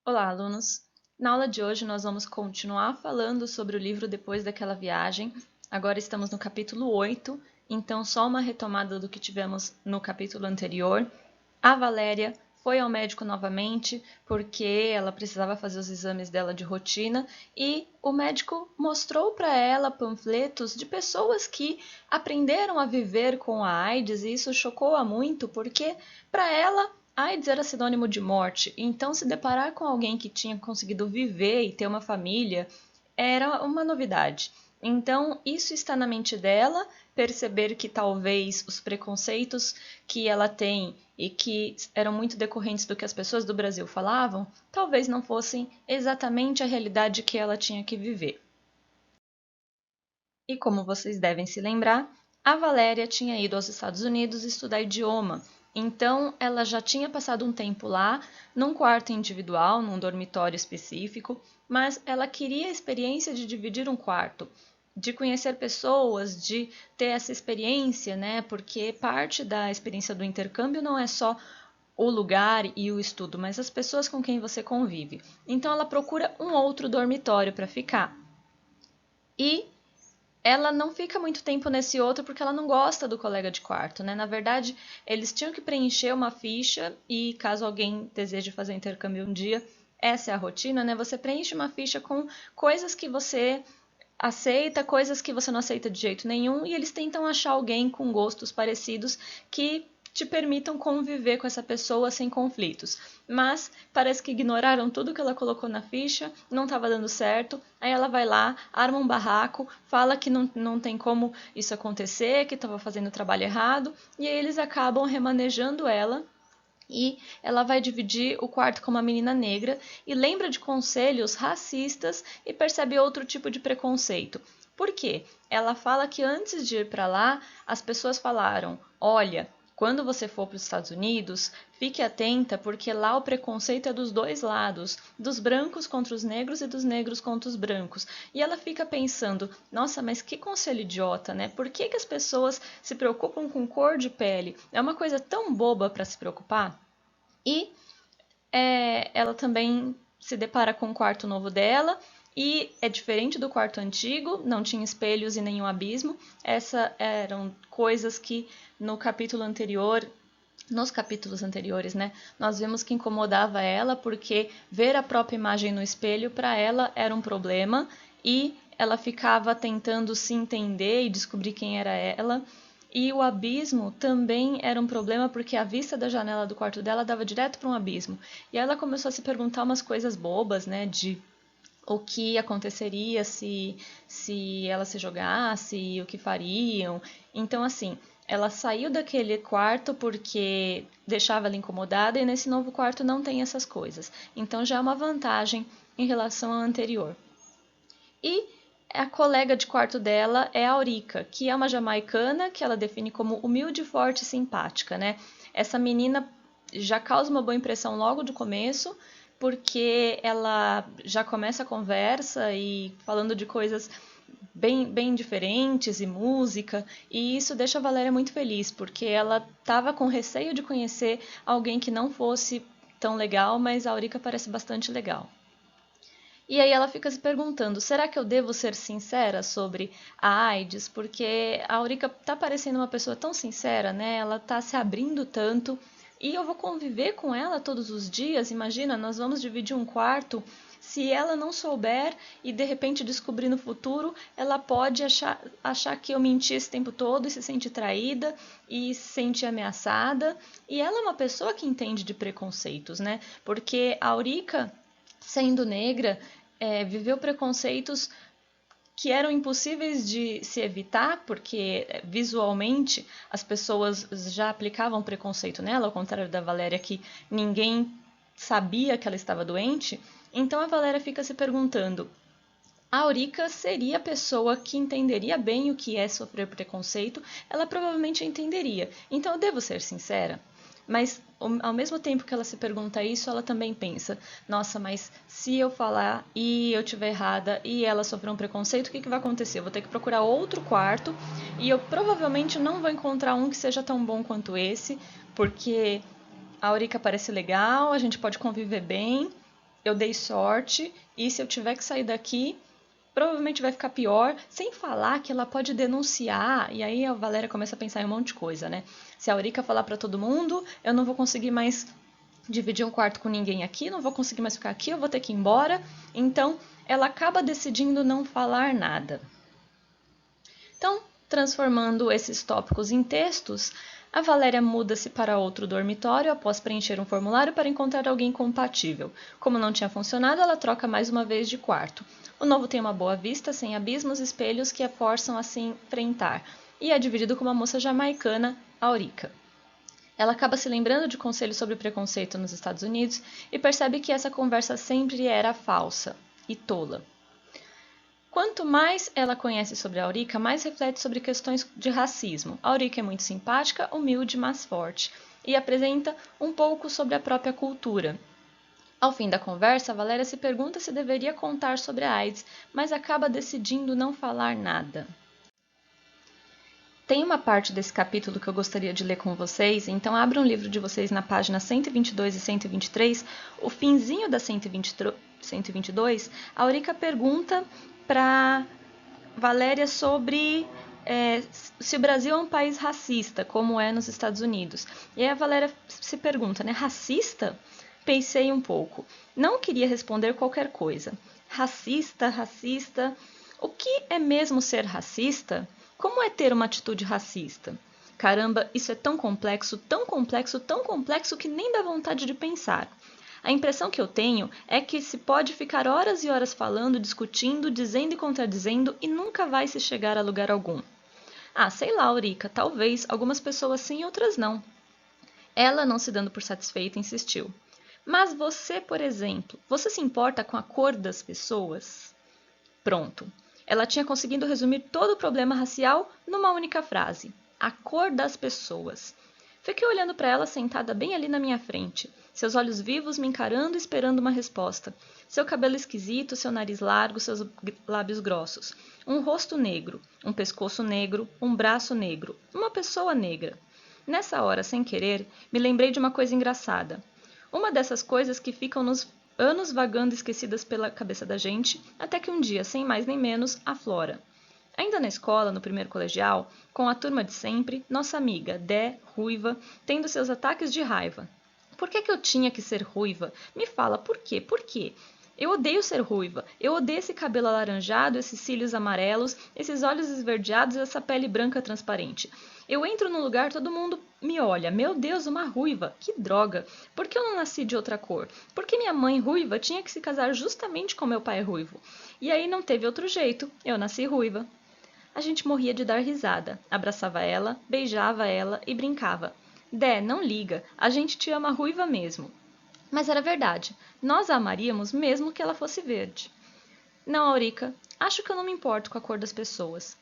Olá, alunos! Na aula de hoje nós vamos continuar falando sobre o livro Depois daquela viagem. Agora estamos no capítulo 8, então só uma retomada do que tivemos no capítulo anterior. A Valéria foi ao médico novamente porque ela precisava fazer os exames dela de rotina e o médico mostrou para ela panfletos de pessoas que aprenderam a viver com a AIDS e isso chocou-a muito porque para ela AIDS era sinônimo de morte, então se deparar com alguém que tinha conseguido viver e ter uma família era uma novidade. Então, isso está na mente dela, perceber que talvez os preconceitos que ela tem e que eram muito decorrentes do que as pessoas do Brasil falavam, talvez não fossem exatamente a realidade que ela tinha que viver. E como vocês devem se lembrar, a Valéria tinha ido aos Estados Unidos estudar idioma. Então, ela já tinha passado um tempo lá, num quarto individual, num dormitório específico, mas ela queria a experiência de dividir um quarto, de conhecer pessoas, de ter essa experiência, né? Porque parte da experiência do intercâmbio não é só o lugar e o estudo, mas as pessoas com quem você convive. Então, ela procura um outro dormitório para ficar. E ela não fica muito tempo nesse outro porque ela não gosta do colega de quarto, né? Na verdade, eles tinham que preencher uma ficha e caso alguém deseje fazer intercâmbio um dia, essa é a rotina, né? Você preenche uma ficha com coisas que você aceita, coisas que você não aceita de jeito nenhum e eles tentam achar alguém com gostos parecidos que te permitam conviver com essa pessoa sem conflitos. Mas parece que ignoraram tudo que ela colocou na ficha, não estava dando certo. Aí ela vai lá, arma um barraco, fala que não tem como isso acontecer, que estava fazendo o trabalho errado, e aí eles acabam remanejando ela e ela vai dividir o quarto com uma menina negra e lembra de conselhos racistas e percebe outro tipo de preconceito. Por quê? Ela fala que antes de ir para lá, as pessoas falaram: olha, quando você for para os Estados Unidos, fique atenta porque lá o preconceito é dos dois lados, dos brancos contra os negros e dos negros contra os brancos. E ela fica pensando: nossa, mas que conselho idiota, né? Por que as pessoas se preocupam com cor de pele? É uma coisa tão boba para se preocupar. E ela também se depara com o quarto novo dela e é diferente do quarto antigo, não tinha espelhos e nenhum abismo. Essas eram coisas que no capítulo anterior, nos capítulos anteriores, né, nós vimos que incomodava ela porque ver a própria imagem no espelho para ela era um problema e ela ficava tentando se entender e descobrir quem era ela. E o abismo também era um problema porque a vista da janela do quarto dela dava direto para um abismo. E ela começou a se perguntar umas coisas bobas, né, de o que aconteceria se ela se jogasse, o que fariam. Então, assim, ela saiu daquele quarto porque deixava ela incomodada e nesse novo quarto não tem essas coisas. Então já é uma vantagem em relação ao anterior. E a colega de quarto dela é a Aurica, que é uma jamaicana que ela define como humilde, forte e simpática, né? Essa menina já causa uma boa impressão logo do começo, porque ela já começa a conversa e falando de coisas bem diferentes e música, e isso deixa a Valéria muito feliz, porque ela estava com receio de conhecer alguém que não fosse tão legal, mas a Aurica parece bastante legal. E aí ela fica se perguntando: será que eu devo ser sincera sobre a AIDS? Porque a Aurica tá parecendo uma pessoa tão sincera, né? Ela tá se abrindo tanto e eu vou conviver com ela todos os dias. Imagina, nós vamos dividir um quarto. Se ela não souber e de repente descobrir no futuro, ela pode achar que eu menti esse tempo todo e se sente traída e se sente ameaçada. E ela é uma pessoa que entende de preconceitos, né? Porque a Aurica, sendo negra, viveu preconceitos que eram impossíveis de se evitar, porque visualmente as pessoas já aplicavam preconceito nela, ao contrário da Valéria, que ninguém sabia que ela estava doente. Então a Valéria fica se perguntando: a Aurica seria a pessoa que entenderia bem o que é sofrer preconceito? Ela provavelmente entenderia. Então eu devo ser sincera? Mas ao mesmo tempo que ela se pergunta isso, ela também pensa: nossa, mas se eu falar e eu estiver errada e ela sofrer um preconceito, o que vai acontecer? Eu vou ter que procurar outro quarto e eu provavelmente não vou encontrar um que seja tão bom quanto esse, porque a Aurica parece legal, a gente pode conviver bem, eu dei sorte e se eu tiver que sair daqui, provavelmente vai ficar pior, sem falar que ela pode denunciar, e aí a Valéria começa a pensar em um monte de coisa, né? Se a Eurica falar para todo mundo, eu não vou conseguir mais dividir um quarto com ninguém aqui, não vou conseguir mais ficar aqui, eu vou ter que ir embora. Então, ela acaba decidindo não falar nada. Então, transformando esses tópicos em textos, a Valéria muda-se para outro dormitório após preencher um formulário para encontrar alguém compatível. Como não tinha funcionado, ela troca mais uma vez de quarto. O novo tem uma boa vista, sem abismos e espelhos que a forçam a se enfrentar, e é dividido com uma moça jamaicana, Aurica. Ela acaba se lembrando de conselhos sobre preconceito nos Estados Unidos e percebe que essa conversa sempre era falsa e tola. Quanto mais ela conhece sobre a Aurica, mais reflete sobre questões de racismo. A Aurica é muito simpática, humilde, mas forte, e apresenta um pouco sobre a própria cultura. Ao fim da conversa, Valéria se pergunta se deveria contar sobre a AIDS, mas acaba decidindo não falar nada. Tem uma parte desse capítulo que eu gostaria de ler com vocês, então abram um livro de vocês na página 122 e 123, o finzinho da 122, a Aurica pergunta para Valéria sobre se o Brasil é um país racista, como é nos Estados Unidos. E aí a Valéria se pergunta, né, racista? Pensei um pouco. Não queria responder qualquer coisa. Racista, racista. O que é mesmo ser racista? Como é ter uma atitude racista? Caramba, isso é tão complexo, tão complexo, tão complexo que nem dá vontade de pensar. A impressão que eu tenho é que se pode ficar horas e horas falando, discutindo, dizendo e contradizendo e nunca vai se chegar a lugar algum. Ah, sei lá, Aurica, talvez, algumas pessoas sim e outras não. Ela, não se dando por satisfeita, insistiu. Mas você, por exemplo, você se importa com a cor das pessoas? Pronto. Ela tinha conseguido resumir todo o problema racial numa única frase: a cor das pessoas. Fiquei olhando para ela sentada bem ali na minha frente, seus olhos vivos me encarando esperando uma resposta. Seu cabelo esquisito, seu nariz largo, seus lábios grossos. Um rosto negro, um pescoço negro, um braço negro, uma pessoa negra. Nessa hora, sem querer, me lembrei de uma coisa engraçada. Uma dessas coisas que ficam nos anos vagando esquecidas pela cabeça da gente, até que um dia, sem mais nem menos, aflora. Ainda na escola, no primeiro colegial, com a turma de sempre, nossa amiga, Dé, ruiva, tendo seus ataques de raiva. Por que eu tinha que ser ruiva? Me fala, por quê? Por quê? Eu odeio ser ruiva. Eu odeio esse cabelo alaranjado, esses cílios amarelos, esses olhos esverdeados e essa pele branca transparente. Eu entro num lugar, todo mundo me olha. Meu Deus, uma ruiva. Que droga. Por que eu não nasci de outra cor? Por que minha mãe ruiva tinha que se casar justamente com meu pai ruivo? E aí não teve outro jeito. Eu nasci ruiva. A gente morria de dar risada. Abraçava ela, beijava ela e brincava. Dé, não liga. A gente te ama ruiva mesmo. Mas era verdade. Nós a amaríamos mesmo que ela fosse verde. Não, Aurica, acho que eu não me importo com a cor das pessoas.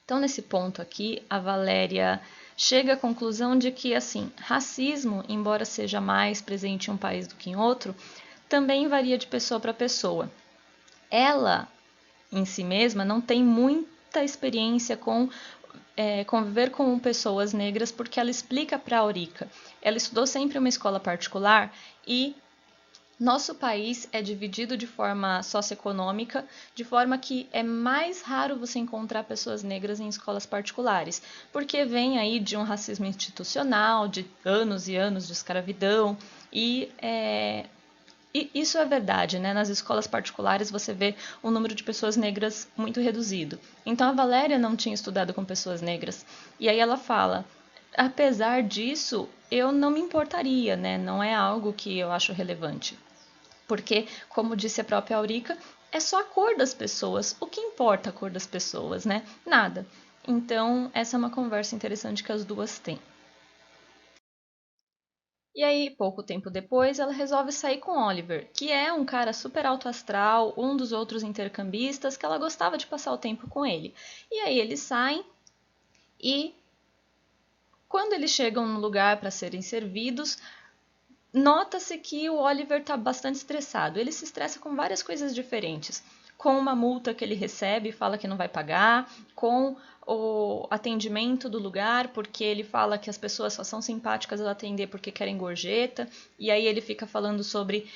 Então, nesse ponto aqui, a Valéria chega à conclusão de que, assim, racismo, embora seja mais presente em um país do que em outro, também varia de pessoa para pessoa. Ela, em si mesma, não tem muita experiência com conviver com pessoas negras, porque ela explica para a Aurica. Ela estudou sempre em uma escola particular e nosso país é dividido de forma socioeconômica, de forma que é mais raro você encontrar pessoas negras em escolas particulares, porque vem aí de um racismo institucional, de anos e anos de escravidão, e isso é verdade, né? Nas escolas particulares você vê um número de pessoas negras muito reduzido. Então a Valéria não tinha estudado com pessoas negras. E aí ela fala: apesar disso, eu não me importaria, né? Não é algo que eu acho relevante. Porque, como disse a própria Aurica, é só a cor das pessoas. O que importa a cor das pessoas, né? Nada. Então, essa é uma conversa interessante que as duas têm. E aí, pouco tempo depois, ela resolve sair com Oliver, que é um cara super alto astral, um dos outros intercambistas, que ela gostava de passar o tempo com ele. E aí eles saem e quando eles chegam no lugar para serem servidos, nota-se que o Oliver está bastante estressado. Ele se estressa com várias coisas diferentes. Com uma multa que ele recebe e fala que não vai pagar, com o atendimento do lugar, porque ele fala que as pessoas só são simpáticas ao atender porque querem gorjeta, e aí ele fica falando sobre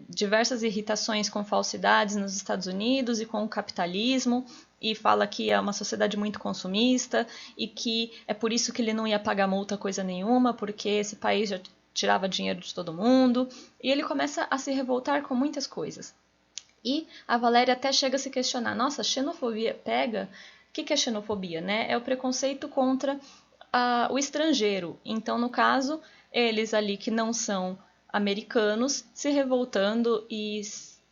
diversas irritações com falsidades nos Estados Unidos e com o capitalismo, e fala que é uma sociedade muito consumista e que é por isso que ele não ia pagar multa coisa nenhuma, porque esse país já tirava dinheiro de todo mundo, e ele começa a se revoltar com muitas coisas. E a Valéria até chega a se questionar, nossa, xenofobia pega? O que é xenofobia, né? É o preconceito contra o estrangeiro. Então, no caso, eles ali que não são americanos se revoltando e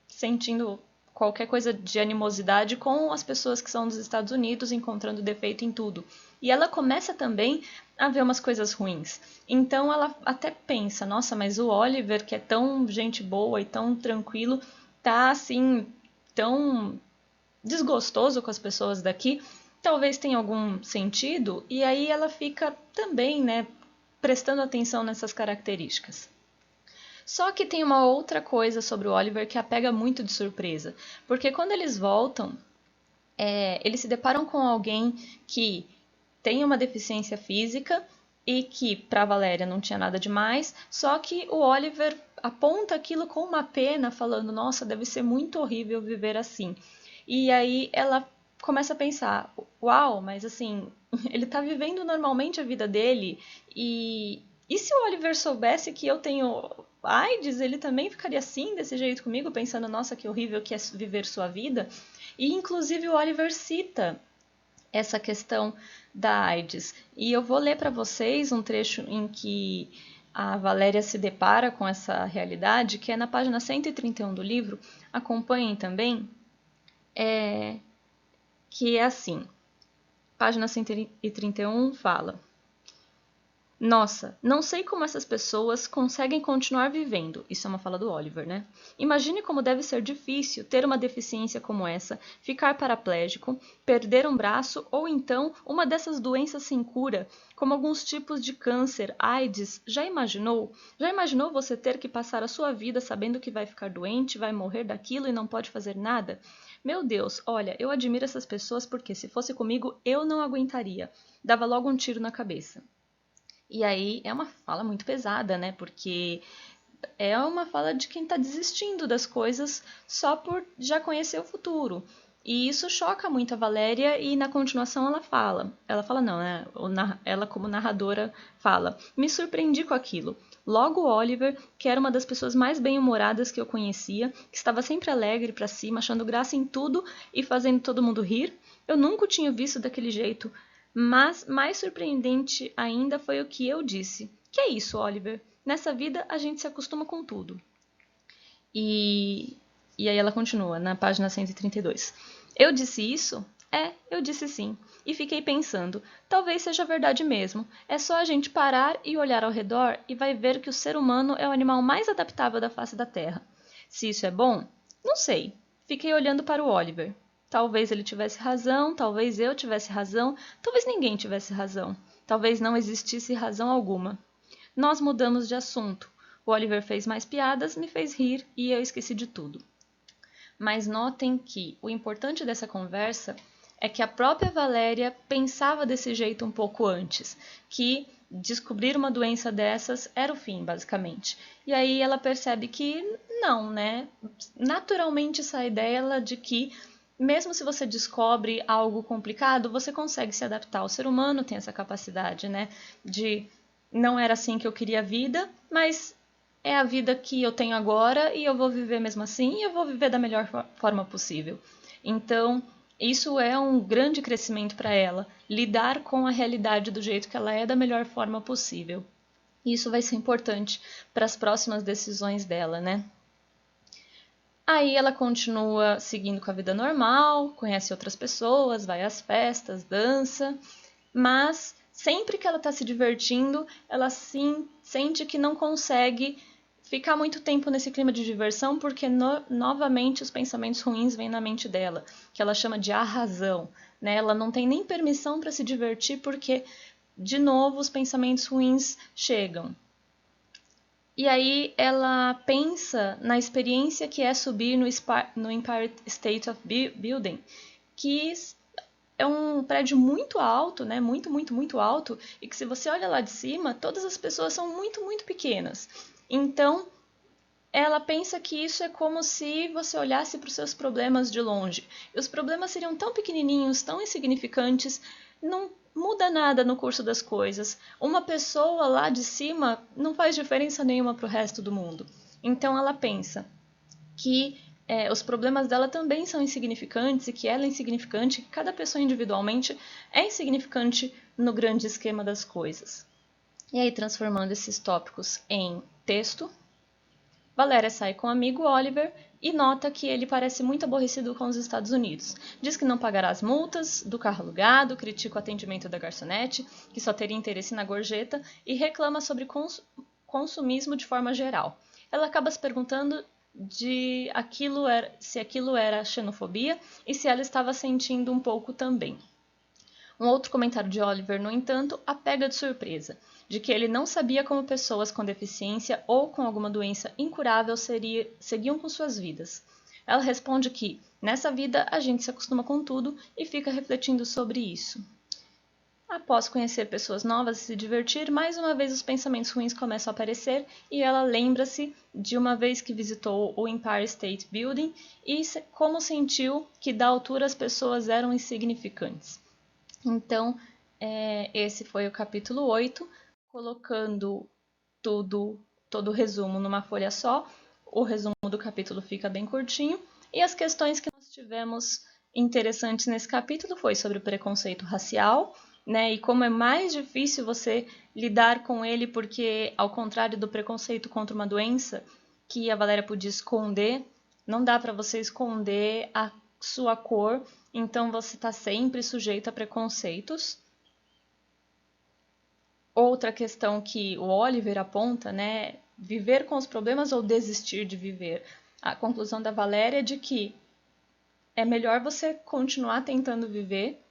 sentindo qualquer coisa de animosidade com as pessoas que são dos Estados Unidos, encontrando defeito em tudo. E ela começa também a ver umas coisas ruins. Então ela até pensa, nossa, mas o Oliver, que é tão gente boa e tão tranquilo, tá assim tão desgostoso com as pessoas daqui, talvez tenha algum sentido, e aí ela fica também, né, prestando atenção nessas características. Só que tem uma outra coisa sobre o Oliver que a pega muito de surpresa, porque quando eles voltam, eles se deparam com alguém que tem uma deficiência física e que para Valéria não tinha nada demais, só que o Oliver aponta aquilo com uma pena, falando: nossa, deve ser muito horrível viver assim. E aí ela começa a pensar: uau, mas assim, ele tá vivendo normalmente a vida dele, e se o Oliver soubesse que eu tenho AIDS, ele também ficaria assim, desse jeito comigo, pensando: nossa, que horrível que é viver sua vida. E inclusive o Oliver cita essa questão da AIDS. E eu vou ler para vocês um trecho em que a Valéria se depara com essa realidade, que é na página 131 do livro. Acompanhem também, que é assim. Página 131 fala: nossa, não sei como essas pessoas conseguem continuar vivendo. Isso é uma fala do Oliver, né? Imagine como deve ser difícil ter uma deficiência como essa, ficar paraplégico, perder um braço ou então uma dessas doenças sem cura, como alguns tipos de câncer, AIDS. Já imaginou? Já imaginou você ter que passar a sua vida sabendo que vai ficar doente, vai morrer daquilo e não pode fazer nada? Meu Deus, olha, eu admiro essas pessoas porque se fosse comigo eu não aguentaria. Dava logo um tiro na cabeça. E aí é uma fala muito pesada, né? Porque é uma fala de quem está desistindo das coisas só por já conhecer o futuro. E isso choca muito a Valéria e na continuação ela fala não, né? Ela como narradora fala: me surpreendi com aquilo. Logo Oliver, que era uma das pessoas mais bem-humoradas que eu conhecia, que estava sempre alegre para cima, achando graça em tudo e fazendo todo mundo rir, eu nunca o tinha visto daquele jeito. Mas mais surpreendente ainda foi o que eu disse. Que é isso, Oliver? Nessa vida a gente se acostuma com tudo. E aí ela continua, na página 132. Eu disse isso? Eu disse sim. E fiquei pensando, talvez seja verdade mesmo. É só a gente parar e olhar ao redor e vai ver que o ser humano é o animal mais adaptável da face da Terra. Se isso é bom? Não sei. Fiquei olhando para o Oliver. Talvez ele tivesse razão, talvez eu tivesse razão, talvez ninguém tivesse razão. Talvez não existisse razão alguma. Nós mudamos de assunto. O Oliver fez mais piadas, me fez rir e eu esqueci de tudo. Mas notem que o importante dessa conversa é que a própria Valéria pensava desse jeito um pouco antes, que descobrir uma doença dessas era o fim, basicamente. E aí ela percebe que não, né? Naturalmente sai dela de que mesmo se você descobre algo complicado, você consegue se adaptar. O ser humano tem essa capacidade, né? De não era assim que eu queria a vida, mas é a vida que eu tenho agora e eu vou viver mesmo assim e eu vou viver da melhor forma possível. Então, isso é um grande crescimento para ela, lidar com a realidade do jeito que ela é da melhor forma possível. E isso vai ser importante para as próximas decisões dela, né? Aí ela continua seguindo com a vida normal, conhece outras pessoas, vai às festas, dança, mas sempre que ela está se divertindo, ela sim sente que não consegue ficar muito tempo nesse clima de diversão, porque novamente os pensamentos ruins vêm na mente dela, que ela chama de arrasão, né? Ela não tem nem permissão para se divertir, porque, de novo, os pensamentos ruins chegam. E aí ela pensa na experiência que é subir no Empire State of Building, que é um prédio muito alto, né? Muito, muito, muito alto, e que se você olha lá de cima, todas as pessoas são muito, muito pequenas. Então, ela pensa que isso é como se você olhasse para os seus problemas de longe. E os problemas seriam tão pequenininhos, tão insignificantes, não muda nada no curso das coisas. Uma pessoa lá de cima não faz diferença nenhuma para o resto do mundo. Então ela pensa que os problemas dela também são insignificantes e que ela é insignificante, que cada pessoa individualmente é insignificante no grande esquema das coisas. E aí, transformando esses tópicos em texto, Valéria sai com o amigo Oliver e nota que ele parece muito aborrecido com os Estados Unidos. Diz que não pagará as multas do carro alugado, critica o atendimento da garçonete, que só teria interesse na gorjeta, e reclama sobre consumismo de forma geral. Ela acaba se perguntando se aquilo era xenofobia e se ela estava sentindo um pouco também. Um outro comentário de Oliver, no entanto, a pega de surpresa, de que ele não sabia como pessoas com deficiência ou com alguma doença incurável seguiam com suas vidas. Ela responde que, nessa vida, a gente se acostuma com tudo e fica refletindo sobre isso. Após conhecer pessoas novas e se divertir, mais uma vez os pensamentos ruins começam a aparecer e ela lembra-se de uma vez que visitou o Empire State Building e como sentiu que da altura as pessoas eram insignificantes. Então, esse foi o capítulo 8, colocando todo o resumo numa folha só. O resumo do capítulo fica bem curtinho. E as questões que nós tivemos interessantes nesse capítulo foi sobre o preconceito racial, né? E como é mais difícil você lidar com ele, porque, ao contrário do preconceito contra uma doença, que a Valéria podia esconder, não dá para você esconder a sua cor, então você está sempre sujeito a preconceitos. Outra questão que o Oliver aponta, né, viver com os problemas ou desistir de viver. A conclusão da Valéria é de que é melhor você continuar tentando viver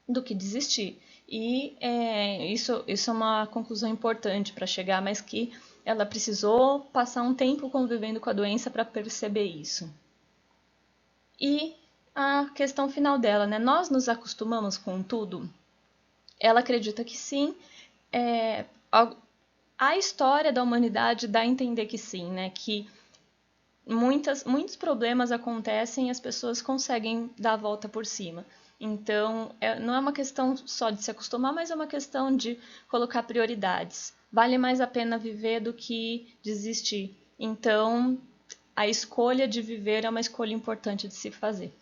do que desistir. E isso é uma conclusão importante para chegar, mas que ela precisou passar um tempo convivendo com a doença para perceber isso. E a questão final dela, né? Nós nos acostumamos com tudo? Ela acredita que sim. A história da humanidade dá a entender que sim, né? Que muitos problemas acontecem e as pessoas conseguem dar a volta por cima. Então, não é uma questão só de se acostumar, mas é uma questão de colocar prioridades. Vale mais a pena viver do que desistir. Então, a escolha de viver é uma escolha importante de se fazer.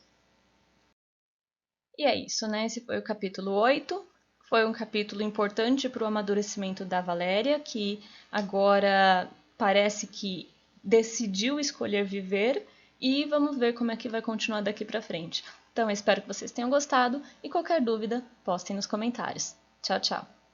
E é isso, né? Esse foi o capítulo 8. Foi um capítulo importante para o amadurecimento da Valéria, que agora parece que decidiu escolher viver, e vamos ver como é que vai continuar daqui para frente. Então, eu espero que vocês tenham gostado e qualquer dúvida, postem nos comentários. Tchau, tchau!